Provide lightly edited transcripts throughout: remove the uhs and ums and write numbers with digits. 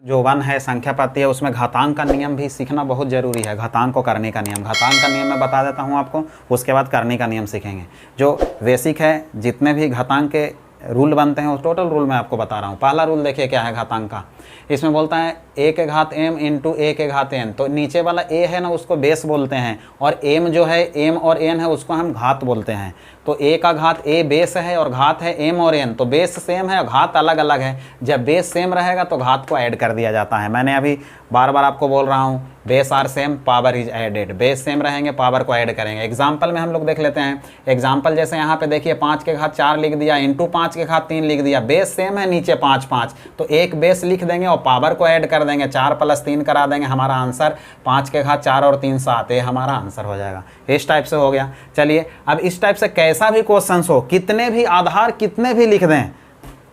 जो वन है संख्या पाती है उसमें घातांक का नियम भी सीखना बहुत ज़रूरी है। घातांक को करने का नियम, घातांक का नियम मैं बता देता हूँ आपको, उसके बाद करने का नियम सीखेंगे। जो बेसिक है, जितने भी घातांक के रूल बनते हैं उस टोटल रूल मैं आपको बता रहा हूँ। पहला रूल देखिए क्या है घातांक का, इसमें बोलता है a के घात m इंटू a के घात n। तो नीचे वाला a है ना उसको बेस बोलते हैं, और m जो है m और n है उसको हम घात बोलते हैं। तो a का घात a बेस है और घात है m और n, तो बेस सेम है और घात अलग अलग है। जब बेस सेम रहेगा तो घात को ऐड कर दिया जाता है। मैंने अभी बार बार आपको बोल रहा हूँ, base are same power is added. Base same रहेंगे पावर को ऐड करेंगे। एग्जाम्पल में हम लोग देख लेते हैं। एग्जाम्पल जैसे यहाँ पे देखिए 5 के घात 4 लिख दिया इंटू 5 के घात 3 लिख दिया। बेस सेम है, नीचे 5 5, तो एक बेस लिख देंगे और पावर को ऐड कर देंगे, 4 + 3 करा देंगे। हमारा आंसर 5 के घात 4 और 3 7, ये हमारा आंसर हो जाएगा। इस टाइप से हो गया। चलिए अब इस टाइप से कैसा भी क्वेश्चन हो, कितने भी आधार कितने भी लिख दें,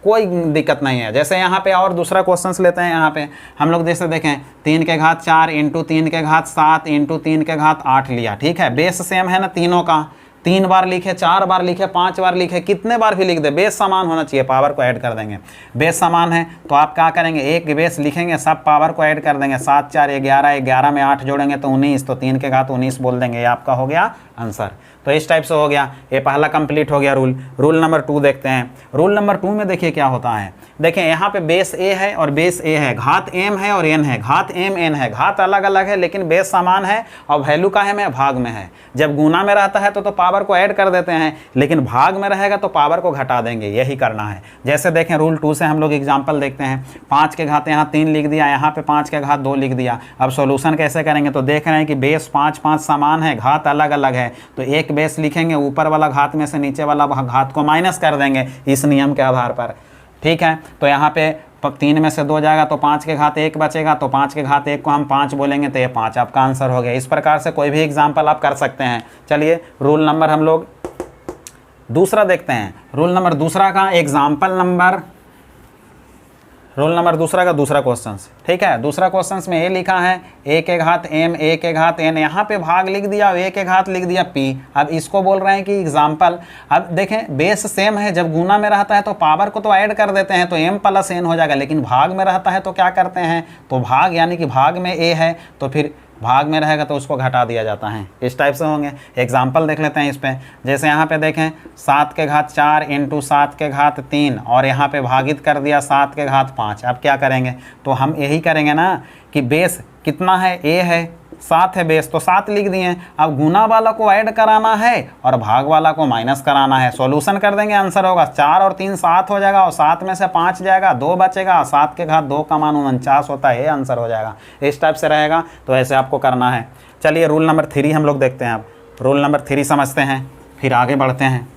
कोई दिक्कत नहीं है। जैसे यहाँ पे और दूसरा क्वेश्चन लेते हैं। यहाँ पे हम लोग जैसे देखें 3 के घात 4 इंटू 3 के घात 7 इंटू 3 के घात 8 लिया, ठीक है। बेस सेम है ना तीनों का, 3 बार लिखे, 4 बार लिखे, 5 बार लिखे, कितने बार भी लिख दे, बेस समान होना चाहिए, पावर को ऐड कर देंगे। बेस समान है तो आप क्या करेंगे, एक बेस लिखेंगे, सब पावर को ऐड कर देंगे। 7 4 11, 11 में 8 जोड़ेंगे तो 19, तो 3 के घात 19 बोल देंगे, ये आपका हो गया आंसर। तो इस टाइप से हो गया, ये पहला कंप्लीट हो गया रूल। रूल नंबर 2 देखते हैं। रूल नंबर 2 में देखिए क्या होता है। देखें यहाँ पे बेस a है और बेस a है, घात m है और n है, घात m n है, घात अलग अलग है लेकिन बेस समान है और वैल्यू का है में भाग में है। जब गुना में रहता है तो पावर को ऐड कर देते हैं, लेकिन भाग में रहेगा तो पावर को घटा देंगे, यही करना है। जैसे देखें रूल 2 से हम लोग एग्जाम्पल देखते हैं। 5 के घात यहाँ 3 लिख दिया, यहाँ पे 5 के घात 2 लिख दिया। अब सोल्यूशन कैसे करेंगे, तो देख रहे हैं कि बेस 5 5 समान है, घात अलग अलग है, तो एक बेस लिखेंगे, ऊपर वाला घात में से नीचे वाला घात को माइनस कर देंगे इस नियम के आधार पर, ठीक है। तो यहाँ पे 3 में से 2 जाएगा तो 5 के घात 1 बचेगा, तो 5 के घात 1 को हम 5 बोलेंगे तो ये 5 आपका आंसर हो गया। इस प्रकार से कोई भी एग्जाम्पल आप कर सकते हैं। चलिए रूल नंबर हम लोग दूसरा देखते हैं। रूल नंबर दूसरा का एग्जाम्पल नंबर, रूल नंबर दूसरा का दूसरा क्वेश्चन, ठीक है। दूसरा क्वेश्चन में ये लिखा है a के घात m a के घात n, यहाँ पे भाग लिख दिया, a के घात लिख दिया p। अब इसको बोल रहे हैं कि एग्जाम्पल, अब देखें बेस सेम है, जब गुना में रहता है तो पावर को तो ऐड कर देते हैं, तो m + n हो जाएगा, लेकिन भाग में रहता है तो क्या करते हैं, तो भाग यानी कि भाग में a है तो फिर भाग में रहेगा तो उसको घटा दिया जाता है। इस टाइप से होंगे। एग्जाम्पल देख लेते हैं इस पे। जैसे यहाँ पे देखें 7 के घात 4 इंटू 7 के घात 3 और यहाँ पे भागित कर दिया 7 के घात 5। अब क्या करेंगे, तो हम यही करेंगे ना कि बेस कितना है, a है, 7 है बेस, तो 7 लिख दिए। अब गुना वाला को ऐड कराना है और भाग वाला को माइनस कराना है। सॉल्यूशन कर देंगे, आंसर होगा 4 और 3 7 हो जाएगा, और 7 में से 5 जाएगा, 2 बचेगा, 7 के घात 2 का मान 49 होता है, ये आंसर हो जाएगा। इस टाइप से रहेगा, तो ऐसे आपको करना है। चलिए रूल नंबर 3 हम लोग देखते हैं। अब रूल नंबर 3 समझते हैं, फिर आगे बढ़ते हैं।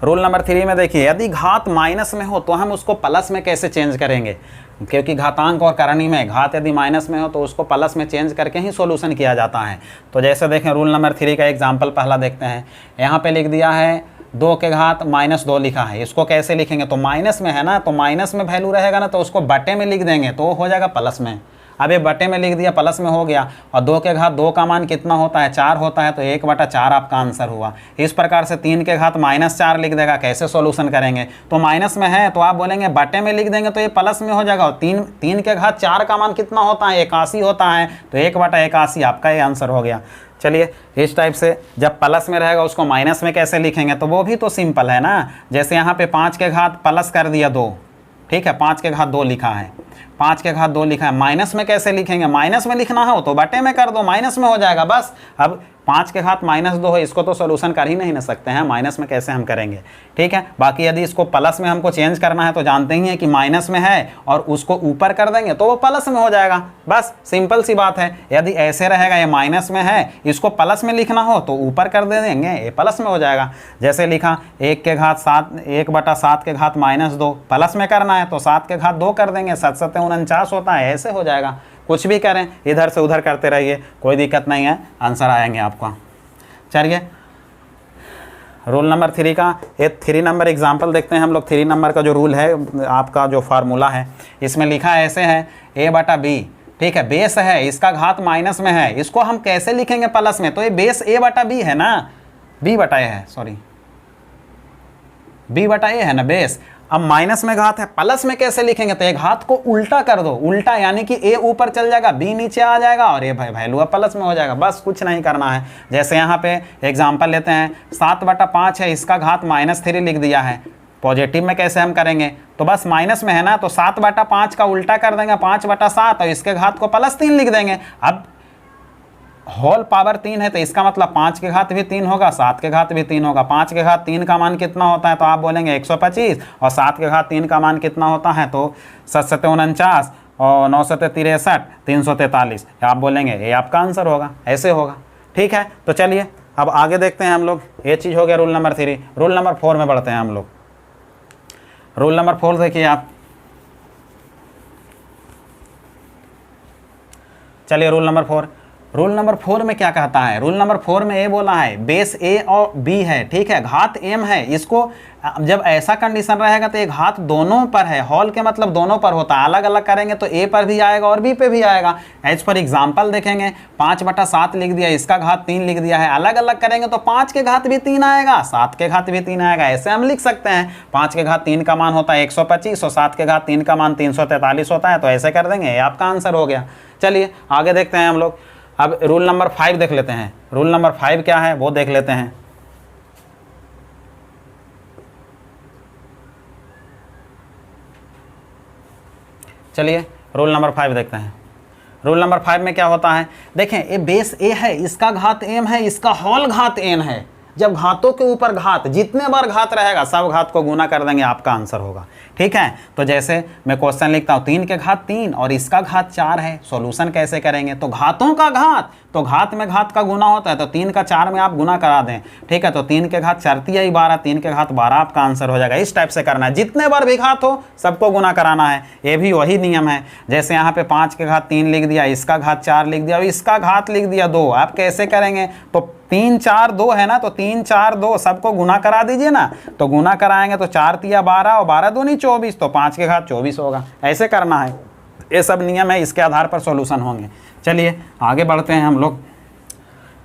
रूल नंबर 3 में देखिए, यदि घात माइनस में हो तो हम उसको प्लस में कैसे चेंज करेंगे, क्योंकि घातांक और करणी में घात यदि माइनस में हो तो उसको प्लस में चेंज करके ही सॉल्यूशन किया जाता है। तो जैसे देखें रूल नंबर 3 का एग्जाम्पल पहला देखते हैं। यहाँ पे लिख दिया है 2 के घात -2 लिखा है, इसको कैसे लिखेंगे, तो माइनस में है ना, तो माइनस में वैल्यू रहेगा ना, तो उसको बटे में लिख देंगे तो हो जाएगा प्लस में। अब ये बटे में लिख दिया, प्लस में हो गया। और 2 के घात 2 का मान कितना होता है, 4 होता है, तो 1/4 आपका आंसर हुआ। इस प्रकार से 3 के घात -4 लिख देगा। कैसे सॉल्यूशन करेंगे, तो माइनस में है तो आप बोलेंगे बटे में लिख देंगे तो ये प्लस में हो जाएगा। और 3 के घात 4 का मान कितना होता है, 81 होता है, तो 1/81 आपका ये आंसर हो गया। चलिए इस टाइप से जब प्लस में रहेगा उसको माइनस में कैसे लिखेंगे, तो वो भी तो सिंपल है ना। जैसे यहाँ पे 5 के घात प्लस कर दिया 2, ठीक है, 5 के घात 2 लिखा है, 5 के घात 2 लिखा है, माइनस में कैसे लिखेंगे, माइनस में लिखना हो तो बटे में कर दो, माइनस में हो जाएगा बस। अब 5 के घात -2 है, इसको तो सॉल्यूशन कर ही नहीं ना सकते हैं, माइनस में कैसे हम करेंगे, ठीक है। बाकी यदि इसको प्लस में हमको चेंज करना है तो जानते ही हैं कि माइनस में है और उसको ऊपर कर देंगे तो वो प्लस में हो जाएगा, बस सिंपल सी बात है। यदि ऐसे रहेगा, ये माइनस में है, इसको प्लस में लिखना हो तो ऊपर कर दे देंगे, ये प्लस में हो जाएगा। जैसे लिखा 1 के घात 7, 1/7 के घात -2, प्लस में करना है तो 7 के घात 2 कर देंगे, 7 7 49 होता है, ऐसे हो जाएगा। कुछ भी करें, इधर से उधर करते रहिए, कोई दिक्कत नहीं है, आंसर आएंगे आपका। चलिए रूल नंबर 3 का ये 3 नंबर एग्जाम्पल देखते हैं हम लोग। 3 नंबर का जो रूल है, आपका जो फार्मूला है, इसमें लिखा है ऐसे है a/b, ठीक है। बेस है, इसका घात माइनस में है, इसको हम कैसे लिखेंगे प्लस में, तो ये बेस a/b है ना, b/a है, सॉरी b/a है ना बेस। अब माइनस में घात है, प्लस में कैसे लिखेंगे, तो एक घात को उल्टा कर दो, उल्टा यानी कि ए ऊपर चल जाएगा, बी नीचे आ जाएगा और ये वैल्यू अब प्लस में हो जाएगा। बस कुछ नहीं करना है। जैसे यहाँ पे एग्जांपल लेते हैं, 7/5 है, इसका घात -3 लिख दिया है। पॉजिटिव में कैसे हम करेंगे, तो बस माइनस में है ना, तो 7/5 का उल्टा कर देंगे 5/7 और इसके घात को +3 लिख देंगे। अब होल पावर 3 है तो इसका मतलब 5 के घात भी 3 होगा, 7 के घात भी 3 होगा। 5 के घात 3 का मान कितना होता है, तो आप बोलेंगे 125, और 7 के घात 3 का मान कितना होता है, तो 7×7 और 9×63 343। आप बोलेंगे ये आपका आंसर होगा, ऐसे होगा। ठीक है, तो चलिए अब आगे देखते हैं हम लोग। ये चीज़ हो गया रूल नंबर 3। रूल नंबर 4 में बढ़ते हैं हम लोग। रूल नंबर 4 देखिए आप, चलिए रूल नंबर 4। रूल नंबर 4 में क्या कहता है, रूल नंबर 4 में ये बोला है बेस ए और बी है, ठीक है, घात एम है। इसको जब ऐसा कंडीशन रहेगा तो एक घात दोनों पर है, होल के मतलब दोनों पर होता है, अलग अलग करेंगे तो ए पर भी आएगा और बी पे भी आएगा। एज पर एग्जाम्पल देखेंगे, 5/7 लिख दिया, इसका घात 3 लिख दिया है। अलग अलग करेंगे तो 5 के घात भी 3 आएगा, 7 के घात भी 3 आएगा। ऐसे हम लिख सकते हैं, 5 के घात 3 का मान होता है 125 और 7 के घात 3 का मान 343 होता है, तो ऐसे कर देंगे, ये आपका आंसर हो गया। चलिए आगे देखते हैं हम लोग। अब रूल नंबर 5 देख लेते हैं। रूल नंबर 5 क्या है वो देख लेते हैं। चलिए रूल नंबर 5 देखते हैं। रूल नंबर 5 में क्या होता है, देखें ये बेस ए है, इसका घात एम है, इसका होल घात एन है। जब घातों के ऊपर घात, जितने बार घात रहेगा सब घात को गुना कर देंगे, आपका आंसर होगा। ठीक है, तो जैसे मैं क्वेश्चन लिखता हूँ, 3 के घात 3 और इसका घात 4 है। सॉल्यूशन कैसे करेंगे, तो घातों का घात, तो घात में घात का गुना होता है, तो 3 का 4 में आप गुना करा दें। ठीक है, तो 3 के घात 4 × 12, 3 के घात 12 आपका आंसर हो जाएगा। इस टाइप से करना है, जितने बार भी घात हो सबको गुना कराना है। ये भी वही नियम है। जैसे यहाँ पे 5 के घात 3 लिख दिया, इसका घात 4 लिख दिया और इसका घात लिख दिया 2। आप कैसे करेंगे, तो 3 4 2 है ना, तो 3 4 2 सबको गुना करा दीजिए ना। तो गुना कराएंगे तो 4 × 12 और 12 दूनी 24, तो 5 के घात 24 होगा। ऐसे करना है, ये सब नियम है, इसके आधार पर सॉल्यूशन होंगे। चलिए आगे बढ़ते हैं हम लोग।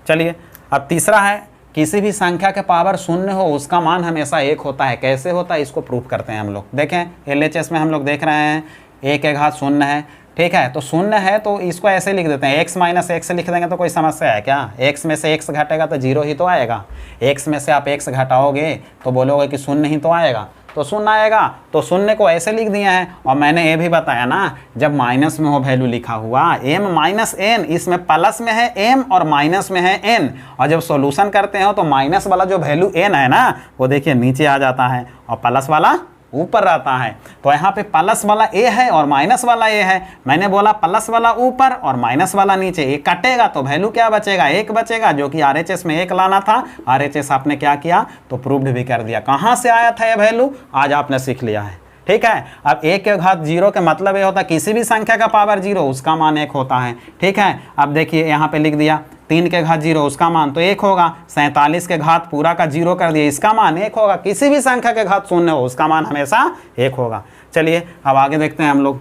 चलिए अब तीसरा है, किसी भी संख्या के पावर 0 हो उसका मान हमेशा 1 होता है। कैसे होता है इसको प्रूफ करते हैं हम लोग। देखें LHS में हम लोग देख रहे हैं 1 के घात 0 है। ठीक है, तो 0 है तो इसको ऐसे लिख देते हैं, x - x लिख देंगे तो कोई समस्या है क्या। x में से x घटेगा तो 0 ही तो आएगा। x में से आप x घटाओगे तो बोलोगे कि 0 ही तो आएगा, तो 0 आएगा। तो 0 को ऐसे लिख दिए हैं। और मैंने ये भी बताया ना, जब माइनस में हो वैल्यू लिखा हुआ m - n, इसमें प्लस में है m और माइनस में है n, और जब सॉल्यूशन करते हो तो माइनस वाला जो वैल्यू n है ना, वो देखिए नीचे आ जाता है और प्लस वाला ऊपर रहता है। तो यहाँ पे प्लस वाला a है और माइनस वाला a है। मैंने बोला प्लस वाला ऊपर और माइनस वाला नीचे। एक कटेगा तो वैल्यू क्या बचेगा, 1 बचेगा, जो कि RHS में 1 लाना था। RHS आपने क्या किया, तो प्रूव्ड भी कर दिया। कहाँ से आया था ये वैल्यू, आज आपने सीख लिया है। ठीक है, अब 1 के घात 0 का मतलब ये होता है किसी भी संख्या का पावर 0 उसका मान 1 होता है। ठीक है, अब देखिए यहाँ पे लिख दिया 3 के घात 0 उसका मान तो 1 होगा। 47 के घात पूरा का 0 कर दिया, इसका मान 1 होगा। किसी भी संख्या के घात 0 हो उसका मान हमेशा 1 होगा। चलिए अब आगे देखते हैं हम लोग।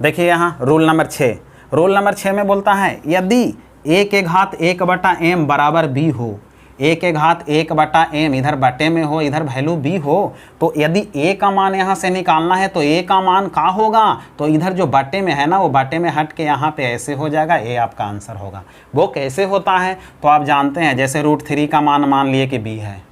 देखिए यहाँ रूल नंबर 6। रूल नंबर 6 में बोलता है यदि a के घात 1/m बराबर b हो, a के घात 1/m इधर बटे में हो, इधर वैल्यू b हो, तो यदि a का मान यहाँ से निकालना है तो a का मान क्या होगा, तो इधर जो बटे में है ना वो बटे में हट के यहाँ पे ऐसे हो जाएगा, a आपका आंसर होगा। वो कैसे होता है तो आप जानते हैं, जैसे √3 का मान लिए कि b है।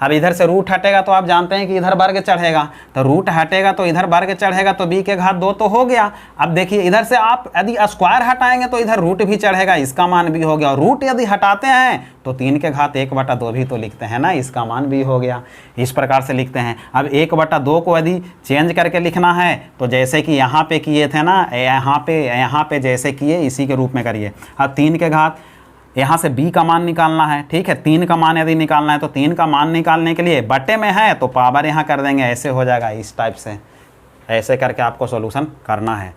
अब इधर से रूट हटेगा तो आप जानते हैं कि इधर वर्ग चढ़ेगा, तो रूट हटेगा तो इधर वर्ग चढ़ेगा, तो b के घात 2 तो हो गया। अब देखिए इधर से आप यदि स्क्वायर हटाएंगे तो इधर रूट भी चढ़ेगा, इसका मान भी हो गया। और रूट यदि हटाते हैं तो 3 के घात 1/2 भी तो लिखते हैं ना, इसका मान भी हो गया। इस प्रकार से लिखते हैं। अब 1/2 को यदि चेंज करके लिखना है तो जैसे कि यहाँ पे किए थे ना, यहाँ पे जैसे किए इसी के रूप में करिए। अब 3 के घात, यहाँ से b का मान निकालना है। ठीक है, 3 का मान यदि निकालना है तो 3 का मान निकालने के लिए बटे में है तो पावर यहाँ कर देंगे, ऐसे हो जाएगा। इस टाइप से ऐसे करके आपको सॉल्यूशन करना है।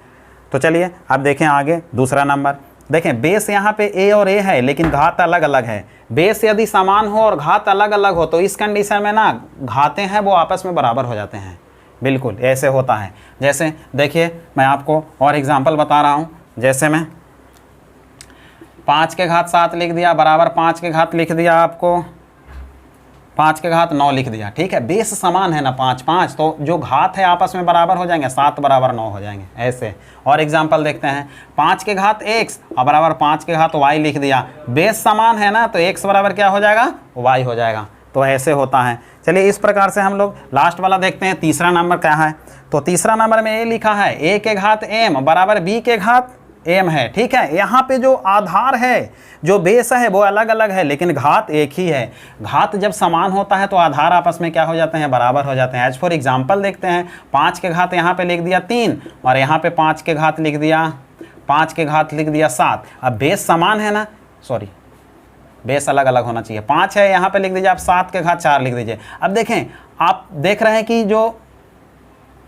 तो चलिए अब देखें आगे दूसरा नंबर। देखें बेस यहाँ पे a और a है लेकिन घात अलग अलग है। बेस यदि समान हो और घात अलग अलग हो तो इस कंडीशन में ना घातें हैं वो आपस में बराबर हो जाते हैं। बिल्कुल ऐसे होता है। जैसे देखिए मैं आपको और एग्जाम्पल बता रहा हूँ। जैसे मैं 5 के घात 7 लिख दिया बराबर 5 के घात लिख दिया आपको 5 के घात 9 लिख दिया, ठीक है। बेस समान है ना, 5 5, तो जो घात है आपस में बराबर हो जाएंगे, 7 बराबर 9 हो जाएंगे ऐसे। और एग्जांपल देखते हैं, 5 के घात x और बराबर 5 के घात y लिख दिया। बेस समान है ना, तो x बराबर क्या हो जाएगा, y हो जाएगा। तो ऐसे होता है। चलिए इस प्रकार से हम लोग लास्ट वाला देखते हैं, तीसरा नंबर क्या है। तो तीसरा नंबर में ये लिखा है a के घात m बराबर b के घात m है, ठीक है। यहाँ पे जो आधार है, जो बेस है, वो अलग अलग है, लेकिन घात एक ही है। घात जब समान होता है तो आधार आपस में क्या हो जाते हैं, बराबर हो जाते हैं। एज फॉर एग्जांपल देखते हैं, 5 के घात यहाँ पे लिख दिया 3 और यहाँ पे 5 के घात लिख दिया 7। अब बेस समान है ना, सॉरी बेस अलग अलग होना चाहिए। 5 है, यहाँ पे लिख दीजिए आप 7 के घात 4 लिख दीजिए। अब देखें, आप देख रहे हैं कि जो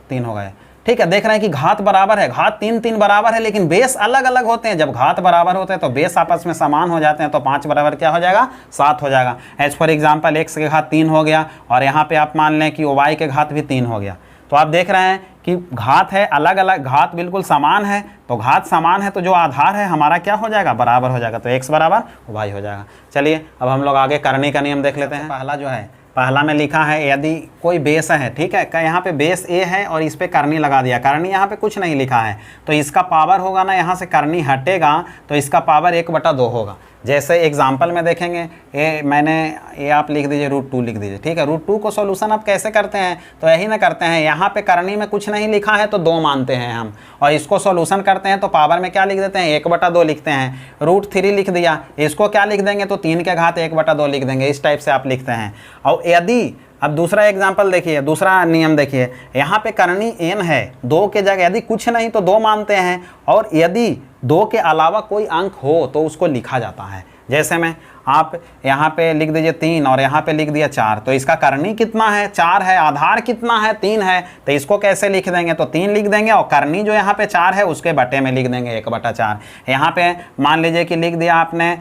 3 हो गए, ठीक है, देख रहे हैं कि घात बराबर है, घात 3 3 बराबर है, लेकिन बेस अलग अलग होते हैं। जब घात बराबर होते हैं तो बेस आपस में समान हो जाते हैं, तो 5 बराबर क्या हो जाएगा, 7 हो जाएगा। एज फॉर एग्जांपल x के घात 3 हो गया और यहाँ पे आप मान लें कि y के घात भी 3 हो गया। तो आप देख रहे हैं कि घात है अलग अलग, घात बिल्कुल समान है, तो घात समान है तो जो आधार है हमारा क्या हो जाएगा, बराबर हो जाएगा, तो x बराबर y हो जाएगा। चलिए अब हम लोग आगे करने का नियम देख लेते हैं। पहला जो है, पहला में लिखा है यदि कोई बेस है, ठीक है, यहाँ पे बेस a है और इस पे करनी लगा दिया, करनी यहाँ पे कुछ नहीं लिखा है, तो इसका पावर होगा ना, यहाँ से करनी हटेगा तो इसका पावर 1/2 होगा। जैसे एग्जाम्पल में देखेंगे, ये आप लिख दीजिए √2 लिख दीजिए, ठीक है। √2 को सॉल्यूशन आप कैसे करते हैं, तो यही ना करते हैं, यहाँ पे करनी में कुछ नहीं लिखा है तो 2 मानते हैं हम, और इसको सॉल्यूशन करते हैं तो पावर में क्या लिख देते हैं, 1/2 लिखते हैं। √3 लिख दिया, इसको क्या लिख देंगे, तो 3 के घात 1/2 लिख देंगे। इस टाइप से आप लिखते हैं। और यदि अब दूसरा एग्जाम्पल देखिए, दूसरा नियम देखिए, यहाँ पे करनी n है, 2 के जगह यदि कुछ नहीं तो 2 मानते हैं, और यदि 2 के अलावा कोई अंक हो तो उसको लिखा जाता है। जैसे में आप यहाँ पे लिख दीजिए 3 और यहाँ पे लिख दिया 4, तो इसका करनी कितना है, 4 है, आधार कितना है, 3 है, तो इसको कैसे लिख देंगे, तो 3 लिख देंगे, और करनी जो यहाँ पे 4 है उसके बटे में लिख देंगे 1/4। यहाँ पे मान लीजिए कि लिख दिया आपने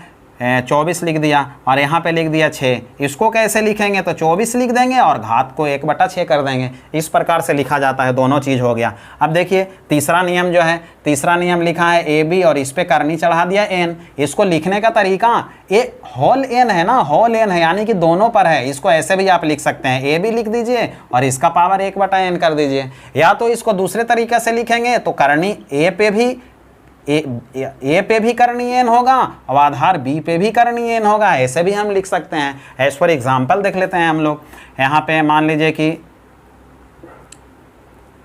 24 लिख दिया और यहाँ पे लिख दिया 6, इसको कैसे लिखेंगे, तो 24 लिख देंगे और घात को 1/6 कर देंगे। इस प्रकार से लिखा जाता है, दोनों चीज़ हो गया। अब देखिए तीसरा नियम जो है, तीसरा नियम लिखा है AB और इस पे करनी चढ़ा दिया n। इसको लिखने का तरीका, ये होल n है ना, होल n है, यानी कि दोनों पर है। इसको ऐसे भी आप लिख सकते हैं, AB लिख दीजिए और इसका पावर 1/n कर दीजिए, या तो इसको दूसरे तरीके से लिखेंगे तो करनी A पे भी करनी n होगा और आधार B पे भी करनी n होगा, ऐसे भी हम लिख सकते हैं। एज फॉर एग्जांपल देख लेते हैं हम लोग। यहाँ पे मान लीजिए कि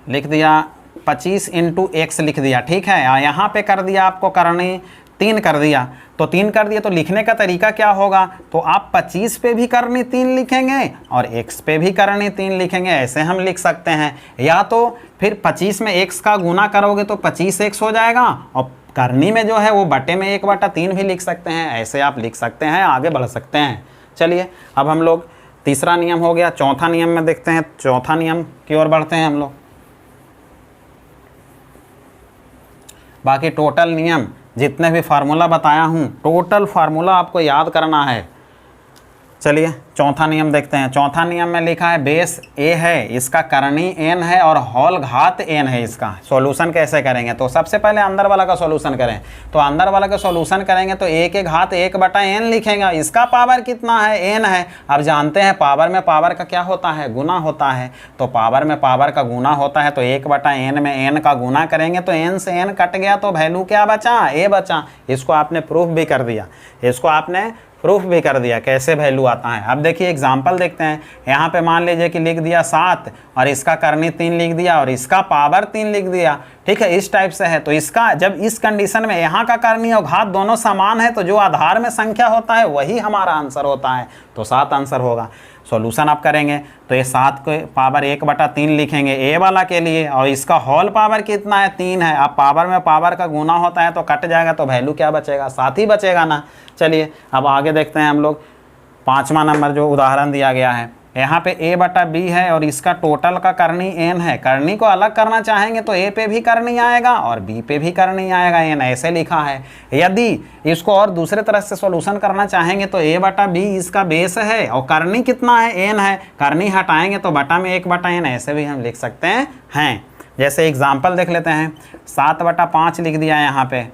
लिख दिया 25 × x लिख दिया, ठीक है, यहाँ पे कर दिया आपको करनी 3 कर दिया, तो 3 कर दिया, तो लिखने का तरीका क्या होगा, तो आप 25 पे भी करनी 3 लिखेंगे और x पे भी करनी 3 लिखेंगे, ऐसे हम लिख सकते हैं। या तो फिर 25 में x का गुना करोगे तो 25x हो जाएगा, और करनी में जो है वो बटे में 1/3 भी लिख सकते हैं, ऐसे आप लिख सकते हैं, आगे बढ़ सकते हैं। चलिए अब हम लोग तीसरा नियम हो गया, चौथा नियम में देखते हैं, चौथा नियम की ओर बढ़ते हैं हम लोग। बाकी टोटल नियम जितने भी फार्मूला बताया हूँ, टोटल फार्मूला आपको याद करना है। चलिए चौथा नियम देखते हैं। चौथा नियम में लिखा है बेस a है, इसका करनी n है और हॉल घात n है। इसका सॉल्यूशन कैसे करेंगे, तो सबसे पहले अंदर वाला का सॉल्यूशन करें। तो अंदर वाला का सॉल्यूशन करेंगे तो a के घात 1/n लिखेंगे, इसका पावर कितना है, n है। अब जानते हैं पावर में पावर का क्या होता है, गुना होता है, तो पावर में पावर का गुना होता है, तो 1/n में n का गुना करेंगे तो n से n कट गया, तो वैल्यू क्या बचा, a बचा। इसको आपने प्रूफ भी कर दिया, इसको आपने प्रूफ भी कर दिया कैसे वैल्यू आता है। अब देखिए एग्जांपल देखते हैं। यहाँ पे मान लीजिए कि लिख दिया 7 और इसका करनी 3 लिख दिया और इसका पावर 3 लिख दिया, ठीक है, इस टाइप से है। तो इसका जब इस कंडीशन में यहाँ का करनी और घात दोनों समान है तो जो आधार में संख्या होता है वही हमारा आंसर होता है, तो 7 आंसर होगा। सॉल्यूशन आप करेंगे तो ये 7 को पावर 1/3 लिखेंगे ए वाला के लिए, और इसका होल पावर कितना है, 3 है। अब पावर में पावर का गुना होता है तो कट जाएगा, तो वैल्यू क्या बचेगा, 7 ही बचेगा ना। चलिए अब आगे देखते हैं हम लोग। 5वां नंबर जो उदाहरण दिया गया है, यहाँ पे a/b है और इसका टोटल का करनी n है। करनी को अलग करना चाहेंगे तो a पे भी करनी आएगा और b पे भी करनी आएगा, n ऐसे लिखा है। यदि इसको और दूसरे तरह से सॉल्यूशन करना चाहेंगे तो a/b इसका बेस है और करनी कितना है, n है, करनी हटाएंगे तो बटा में 1/n, ऐसे भी हम लिख सकते हैं। जैसे एग्जाम्पल देख लेते हैं, 7/5 लिख दिया यहाँ पे,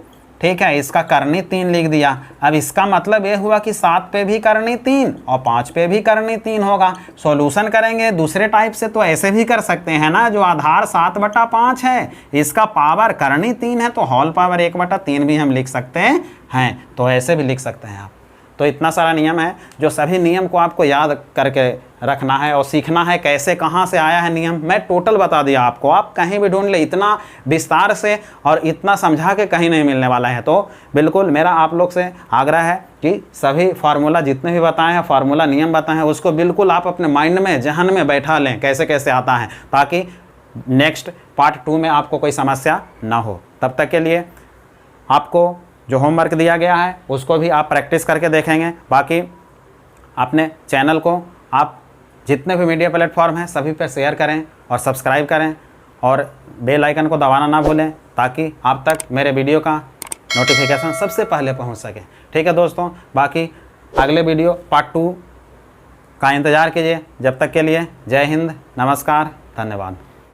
ठीक है, इसका करनी 3 लिख दिया। अब इसका मतलब ये हुआ कि 7 पे भी करनी 3 और 5 पे भी करनी 3 होगा। सॉल्यूशन करेंगे दूसरे टाइप से तो ऐसे भी कर सकते हैं ना, जो आधार 7/5 है, इसका पावर करनी 3 है तो होल पावर 1/3 भी हम लिख सकते हैं, तो ऐसे भी लिख सकते हैं आप। तो इतना सारा नियम है, जो सभी नियम को आपको याद करके रखना है और सीखना है कैसे कहाँ से आया है नियम। मैं टोटल बता दिया आपको, आप कहीं भी ढूंढ ले, इतना विस्तार से और इतना समझा के कहीं नहीं मिलने वाला है। तो बिल्कुल मेरा आप लोग से आग्रह है कि सभी फार्मूला जितने भी बताए हैं, फार्मूला नियम बताए हैं, उसको बिल्कुल आप अपने माइंड में, जहन में बैठा लें कैसे कैसे आता है, ताकि नेक्स्ट पार्ट 2 में आपको कोई समस्या ना हो। तब तक के लिए आपको जो होमवर्क दिया गया है उसको भी आप प्रैक्टिस करके देखेंगे। बाकी अपने चैनल को आप जितने भी मीडिया प्लेटफॉर्म हैं सभी पर शेयर करें और सब्सक्राइब करें और बेल आइकन को दबाना ना भूलें, ताकि आप तक मेरे वीडियो का नोटिफिकेशन सबसे पहले पहुंच सके। ठीक है दोस्तों, बाकी अगले वीडियो पार्ट 2 का इंतज़ार कीजिए। जब तक के लिए जय हिंद, नमस्कार, धन्यवाद।